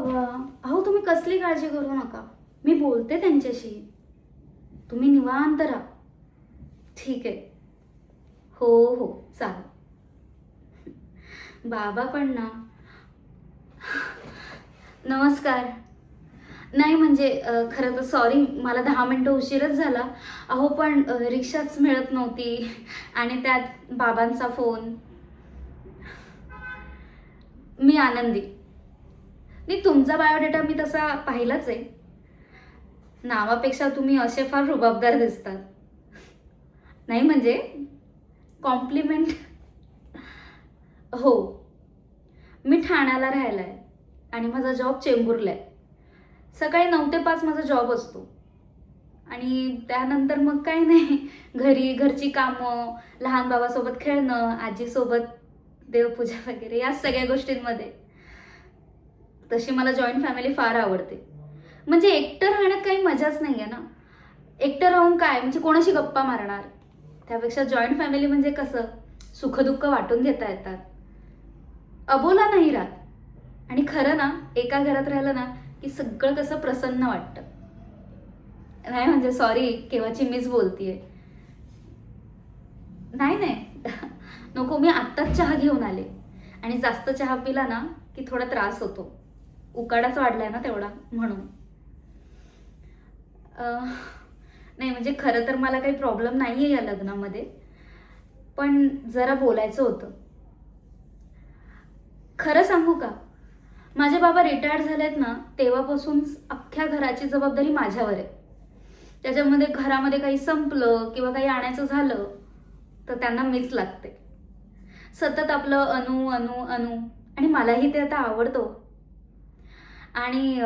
अहो तुम्ही कसली काळजी करू नका, मी बोलते त्यांच्याशी. तुम्ही निवांत राहा. ठीक आहे. हो हो चालेल. बाबा पण ना. नमस्कार. नाही म्हणजे खरं तर सॉरी, मला 10 मिनटं उशीरच झाला. अहो पण रिक्षाच मिळत नव्हती आणि त्यात बाबांचा फोन. मी आनंदी. नाही, तुमचा बायोडेटा मी तसा पाहिलाच आहे. नावापेक्षा तुम्ही असे फार रुबाबदार दिसतात. नाही म्हणजे कॉम्प्लिमेंट. हो, मी ठाण्याला राहायला आहे आणि माझा जॉब चेंबूरला आहे. सकाळी 9 ते 5 माझा जॉब असतो आणि त्यानंतर मग काही नाही, घरची कामं, लहान बाबासोबत खेळणं, आजीसोबत देवपूजा वगैरे या सगळ्या गोष्टींमध्ये. तशी मला जॉईंट फॅमिली फार आवडते. म्हणजे एकटं राहण्यात काही मजाच नाही आहे ना. एकटं राहून काय म्हणजे कोणाशी गप्पा मारणार. त्यापेक्षा जॉईंट फॅमिली म्हणजे कसं सुखदुःख वाटून घेता येतात, अबोला नाही राहत. आणि खरं ना, एका घरात राहिलं ना की सगळं कसं प्रसन्न वाटतं. नाही म्हणजे सॉरी, केव्हाची मीच बोलतीये. नाही नाही नको, मी आत्ताच चहा घेऊन आले आणि जास्त चहा पिला ना की थोडा त्रास होतो. उकाडाच वाढलाय ना तेवढा, म्हणून. नाही म्हणजे खरं तर मला काही प्रॉब्लेम नाही आहे या लग्नामध्ये, पण जरा बोलायचं होतं. खरं सांगू का, माझे बाबा रिटायर्ड झालेत ना तेव्हापासून अख्ख्या घराची जबाबदारी माझ्यावर आहे. त्याच्यामध्ये घरामध्ये काही संपलं किंवा काही आणायचं झालं तर त्यांना मीच लागते. सतत आपलं अनु अनु अनु, आणि मलाही ते आता आवडतं. आणि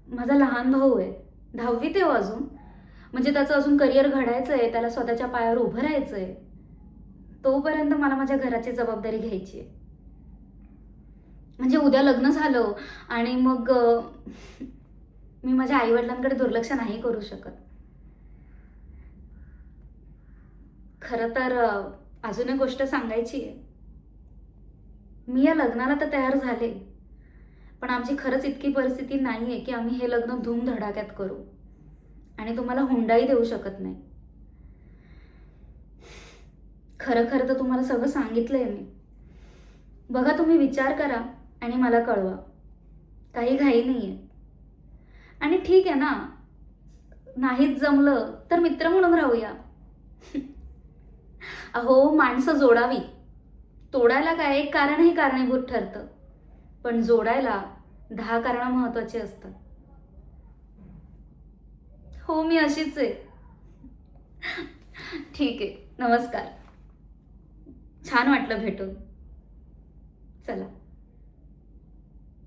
माझा लहान भाऊ आहे, 10वीत आहे अजून. म्हणजे त्याचं अजून करिअर घडायचं आहे, त्याला स्वतःच्या पायावर उभं राहायचं आहे. तोपर्यंत मला माझ्या घराची जबाबदारी घ्यायची आहे. म्हणजे उद्या लग्न झालं आणि मग मी माझ्या आईवडिलांकडे दुर्लक्ष नाही करू शकत. खरं तर अजून एक गोष्ट सांगायची आहे. मी या लग्नाला तर तयार झाले, पण आमची खरंच इतकी परिस्थिती नाही आहे की आम्ही हे लग्न धूमधडाक्यात करू आणि तुम्हाला हुंडाही देऊ शकत नाही. खरं खरं तर तुम्हाला सगळं सांगितलंय मी. बघा, तुम्ही विचार करा आणि मला कळवा. काही घाई नाहीये. आणि ठीक आहे ना, नाहीच जमलं तर मित्र म्हणून राहूया. अहो, माणसं जोडावी. तोडायला काय, एक कारणही कारणीभूत ठरतं, पण जोडायला 10 कारणं महत्वाची असतात. हो, मी अशीच आहे. ठीक आहे, नमस्कार. छान वाटलं भेटून. चला.